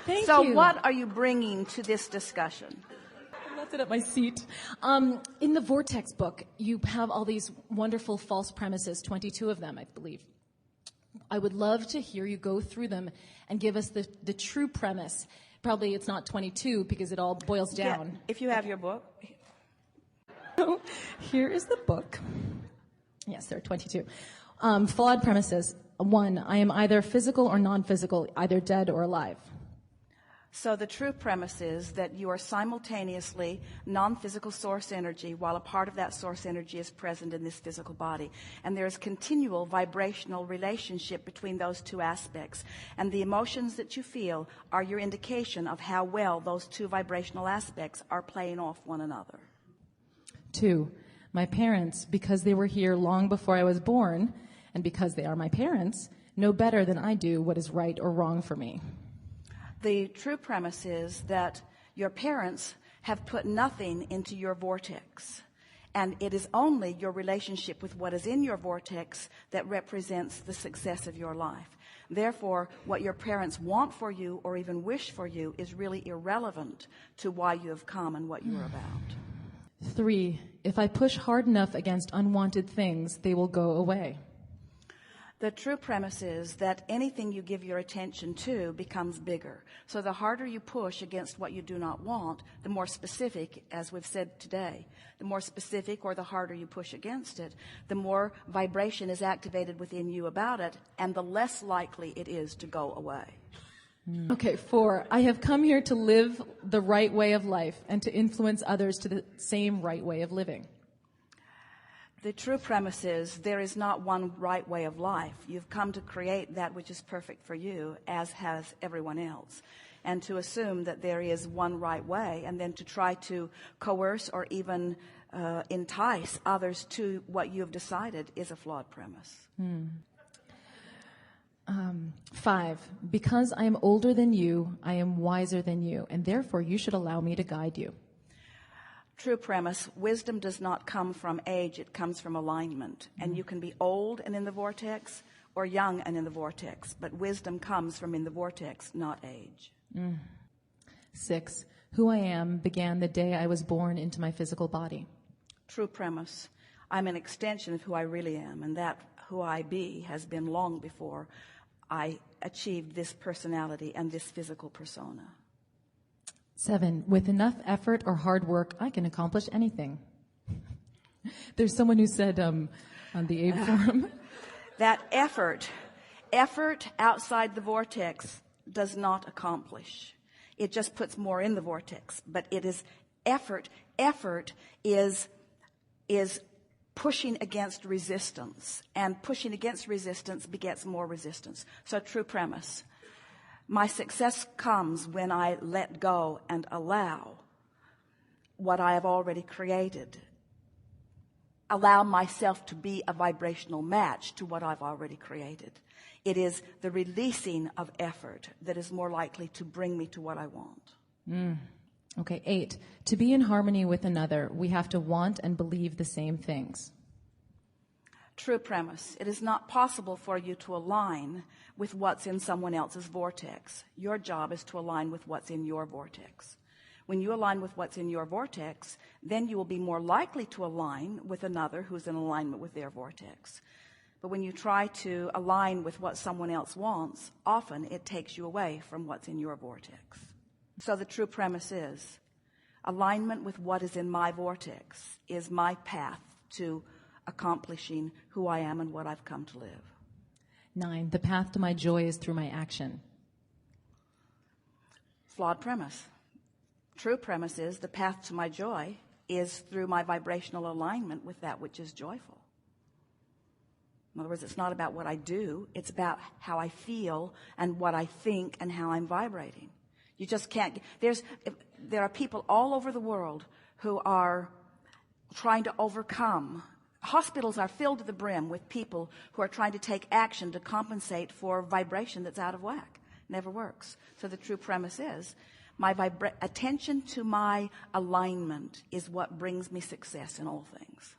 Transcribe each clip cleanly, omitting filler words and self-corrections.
Thank So you. what are you bringing to this discussion? I left it at my seat. In the Vortex book, you have all these wonderful false premises, 22 of them, I believe. I would love to hear you go through them and give us the true premise. Probably it's not 22 because it all boils down. Yeah, if you have your book. Here is the book. Yes, there are 22. Flawed premises. 1, I am either physical or non-physical, either dead or alive. So the true premise is that you are simultaneously non-physical source energy while a part of that source energy is present in this physical body. And there is continual vibrational relationship between those two aspects. And the emotions that you feel are your indication of how well those two vibrational aspects are playing off one another. 2, my parents, because they were here long before I was born, and because they are my parents, know better than I do what is right or wrong for me. The true premise is that your parents have put nothing into your vortex, and it is only your relationship with what is in your vortex that represents the success of your life. Therefore, what your parents want for you or even wish for you is really irrelevant to why you have come and what you are about. 3, if I push hard enough against unwanted things, they will go away. The true premise is that anything you give your attention to becomes bigger. So the harder you push against what you do not want, the more specific, as we've said today, the more specific or the harder you push against it, the more vibration is activated within you about it, and the less likely it is to go away. Okay, 4, I have come here to live the right way of life and to influence others to the same right way of living. The true premise is there is not one right way of life. You've come to create that which is perfect for you, as has everyone else. And to assume that there is one right way and then to try to coerce or even entice others to what you have decided is a flawed premise. 5, because I am older than you, I am wiser than you, and therefore you should allow me to guide you. True premise, wisdom does not come from age, it comes from alignment. And you can be old and in the vortex or young and in the vortex, but wisdom comes from in the vortex, not age. 6, who I am began the day I was born into my physical body. True premise, I'm an extension of who I really am, and that who I be has been long before I achieved this personality and this physical persona. 7, with enough effort or hard work, I can accomplish anything. There's someone who said on the Abe forum. That effort outside the vortex does not accomplish. It just puts more in the vortex. But it is effort. Effort is pushing against resistance. And pushing against resistance begets more resistance. So true premise. My success comes when I let go and allow what I have already created. Allow myself to be a vibrational match to what I've already created. It is the releasing of effort that is more likely to bring me to what I want. Okay, 8, to be in harmony with another, we have to want and believe the same things. True premise. It is not possible for you to align with what's in someone else's vortex. Your job is to align with what's in your vortex. When you align with what's in your vortex, then you will be more likely to align with another who's in alignment with their vortex. But when you try to align with what someone else wants, often it takes you away from what's in your vortex. So the true premise is alignment with what is in my vortex is my path to accomplishing who I am and what I've come to live. 9, the path to my joy is through my action. Flawed premise. True premise is the path to my joy is through my vibrational alignment with that which is joyful. In other words, it's not about what I do, it's about how I feel and what I think and how I'm vibrating. You just can't, there are people all over the world who are trying to overcome. Hospitals are filled to the brim with people who are trying to take action to compensate for vibration that's out of whack. Never works. So the true premise is my attention to my alignment is what brings me success in all things.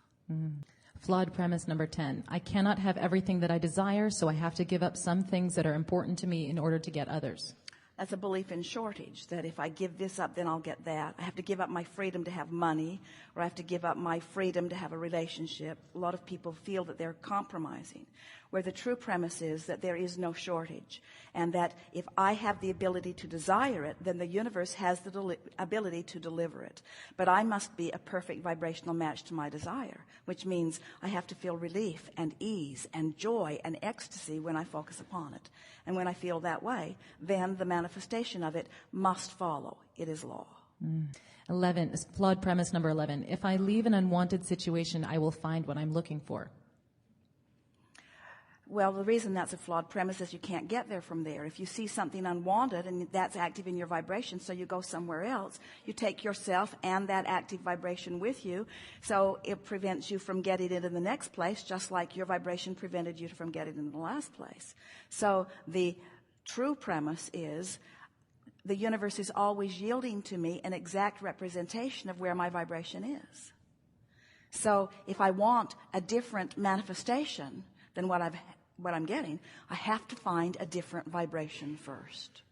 Flawed premise number 10. I cannot have everything that I desire, so I have to give up some things that are important to me in order to get others. That's a belief in shortage, that if I give this up, then I'll get that. I have to give up my freedom to have money, or I have to give up my freedom to have a relationship. A lot of people feel that they're compromising, where the true premise is that there is no shortage, and that if I have the ability to desire it, then the universe has the ability to deliver it. But I must be a perfect vibrational match to my desire, which means I have to feel relief and ease and joy and ecstasy when I focus upon it. And when I feel that way, then the manifestation of it must follow. It is law. 11, flawed premise number 11. If I leave an unwanted situation, I will find what I'm looking for. Well, the reason that's a flawed premise is you can't get there from there. If you see something unwanted and that's active in your vibration, so you go somewhere else, you take yourself and that active vibration with you, so it prevents you from getting it in the next place, just like your vibration prevented you from getting it in the last place. So the true premise is the universe is always yielding to me an exact representation of where my vibration is. So if I want a different manifestation than what I'm getting, I have to find a different vibration first.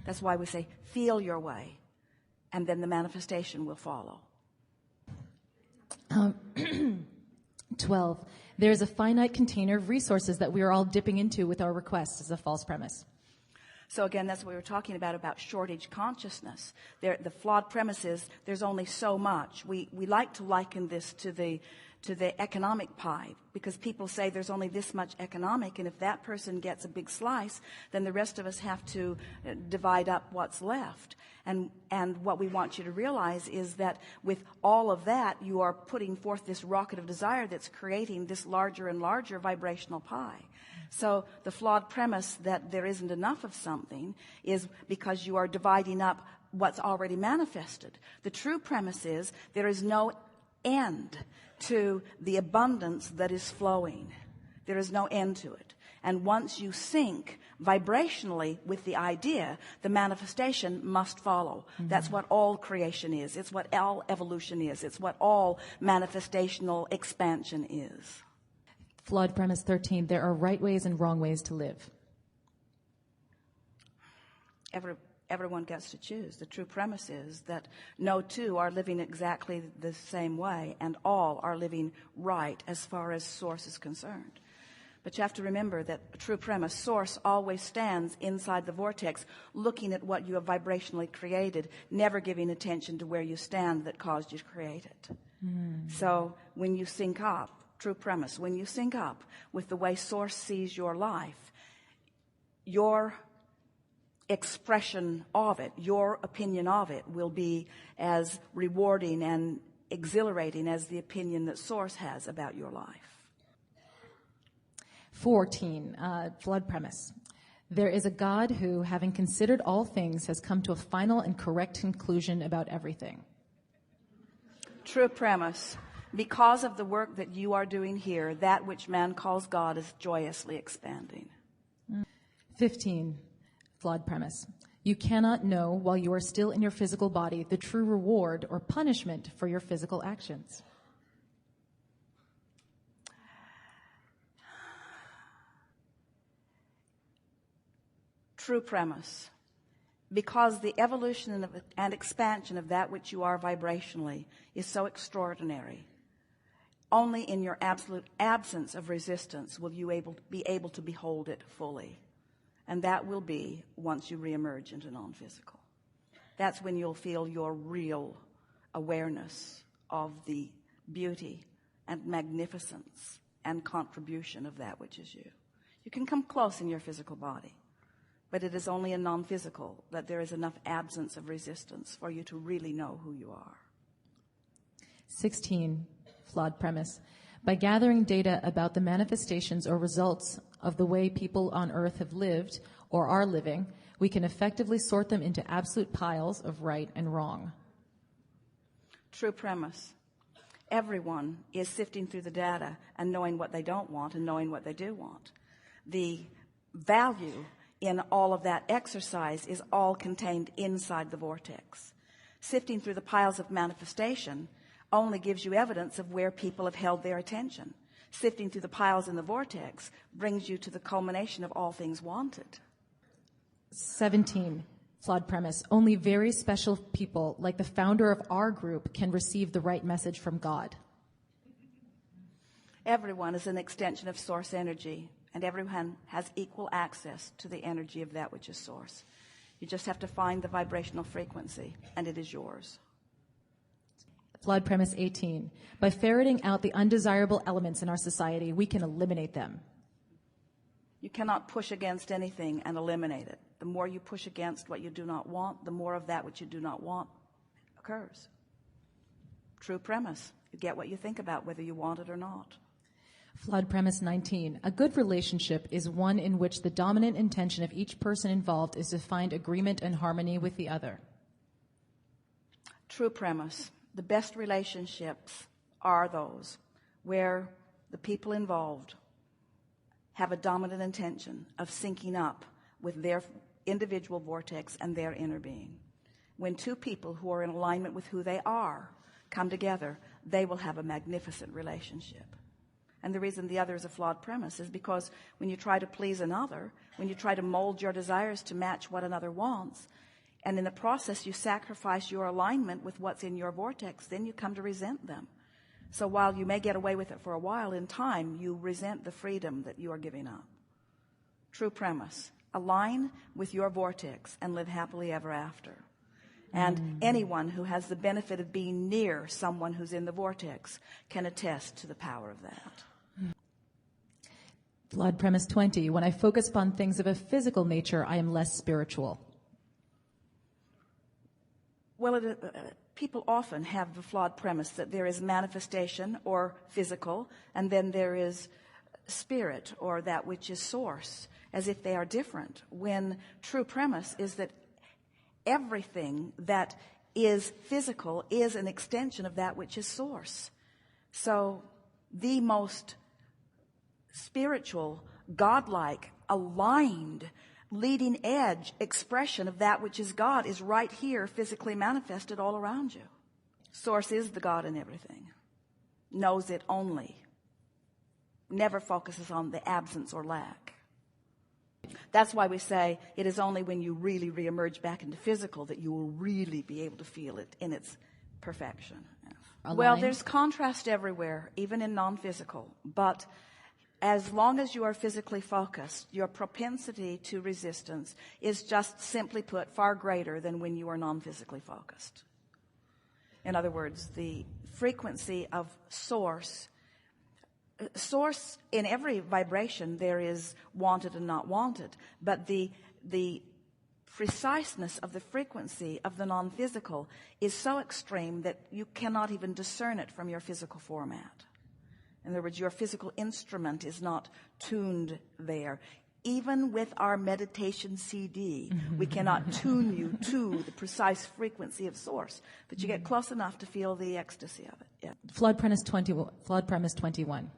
That's why we say, feel your way, and then the manifestation will follow. 12. There's a finite container of resources that we are all dipping into with our requests is a false premise. So again, that's what we were talking about shortage consciousness. The flawed premise is there's only so much. We like to liken this to the economic pie, because people say there's only this much economic, and if that person gets a big slice, then the rest of us have to divide up what's left. And what we want you to realize is that with all of that, you are putting forth this rocket of desire that's creating this larger and larger vibrational pie. So the flawed premise that there isn't enough of something is because you are dividing up what's already manifested. The true premise is there is no end to the abundance that is flowing. There is no end to it. And once you sync vibrationally with the idea, the manifestation must follow. That's what all creation is. It's what all evolution is. It's what all manifestational expansion is. Flawed premise 13. There are right ways and wrong ways to live. Everyone gets to choose. The true premise is that no two are living exactly the same way, and all are living right as far as source is concerned. But you have to remember that a true premise, source always stands inside the vortex, looking at what you have vibrationally created, never giving attention to where you stand that caused you to create it. So when you sync up, true premise, when you sync up with the way source sees your life, your expression of it, your opinion of it, will be as rewarding and exhilarating as the opinion that source has about your life. 14, flawed premise. There is a God who, having considered all things, has come to a final and correct conclusion about everything. True premise. Because of the work that you are doing here, that which man calls God is joyously expanding. 15, flawed premise. You cannot know while you are still in your physical body the true reward or punishment for your physical actions. True premise. Because the evolution and expansion of that which you are vibrationally is so extraordinary, only in your absolute absence of resistance will you be able to behold it fully. And that will be once you reemerge into non-physical. That's when you'll feel your real awareness of the beauty and magnificence and contribution of that which is you. You can come close in your physical body, but it is only in non-physical that there is enough absence of resistance for you to really know who you are. 16, flawed premise. By gathering data about the manifestations or results of the way people on earth have lived or are living, we can effectively sort them into absolute piles of right and wrong. True premise. Everyone is sifting through the data and knowing what they don't want and knowing what they do want. The value in all of that exercise is all contained inside the vortex. Sifting through the piles of manifestation only gives you evidence of where people have held their attention. Sifting through the piles in the vortex brings you to the culmination of all things wanted. 17, flawed premise. Only very special people, like the founder of our group, can receive the right message from God. Everyone is an extension of source energy, and everyone has equal access to the energy of that which is source. You just have to find the vibrational frequency, and it is yours. Flawed premise 18. By ferreting out the undesirable elements in our society, we can eliminate them. You cannot push against anything and eliminate it. The more you push against what you do not want, the more of that which you do not want occurs. True premise. You get what you think about, whether you want it or not. Flawed premise 19. A good relationship is one in which the dominant intention of each person involved is to find agreement and harmony with the other. True premise. The best relationships are those where the people involved have a dominant intention of syncing up with their individual vortex and their inner being. When two people who are in alignment with who they are come together, they will have a magnificent relationship. And the reason the other is a flawed premise is because when you try to please another, when you try to mold your desires to match what another wants, and in the process you sacrifice your alignment with what's in your vortex, then you come to resent them. So while you may get away with it for a while, in time you resent the freedom that you are giving up. True premise. Align with your vortex and live happily ever after. And anyone who has the benefit of being near someone who's in the vortex can attest to the power of that. Flawed premise 20. When I focus upon things of a physical nature, I am less spiritual. Well, people often have the flawed premise that there is manifestation or physical, and then there is spirit or that which is source, as if they are different, when true premise is that everything that is physical is an extension of that which is source. So the most spiritual, godlike, aligned, leading edge expression of that which is God is right here, physically manifested all around you. Source is the God in everything, knows it only, never focuses on the absence or lack. That's why we say it is only when you really reemerge back into physical that you will really be able to feel it in its perfection. Well, there's contrast everywhere, even in non-physical, but as long as you are physically focused, your propensity to resistance is just simply put far greater than when you are non-physically focused. In other words, the frequency of source in every vibration there is wanted and not wanted, but the preciseness of the frequency of the non-physical is so extreme that you cannot even discern it from your physical format. In other words, your physical instrument is not tuned there. Even with our meditation CD, we cannot tune you to the precise frequency of source, but you get close enough to feel the ecstasy of it. Yeah. Flawed premise 21.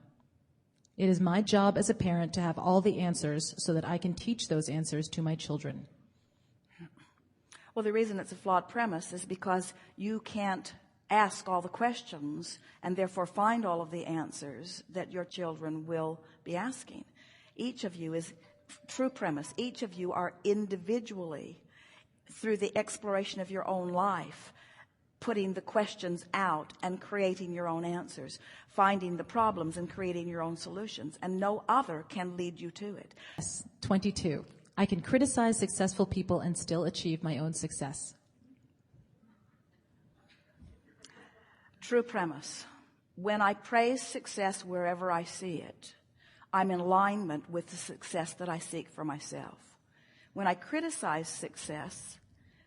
It is my job as a parent to have all the answers so that I can teach those answers to my children. Well, the reason it's a flawed premise is because you can't ask all the questions and therefore find all of the answers that your children will be asking. Each of you is true premise. Each of you are individually, through the exploration of your own life, putting the questions out and creating your own answers, finding the problems and creating your own solutions, and no other can lead you to it. 22. I can criticize successful people and still achieve my own success. True premise. When I praise success wherever I see it, I'm in alignment with the success that I seek for myself. When I criticize success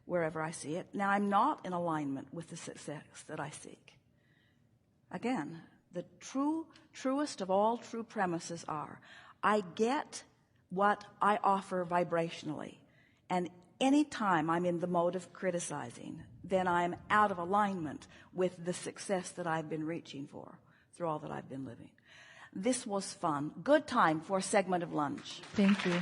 wherever I see it, now I'm not in alignment with the success that I seek. Again, the truest of all true premises are, I get what I offer vibrationally, and any time I'm in the mode of criticizing, then I'm out of alignment with the success that I've been reaching for through all that I've been living. This was fun. Good time for a segment of lunch. Thank you.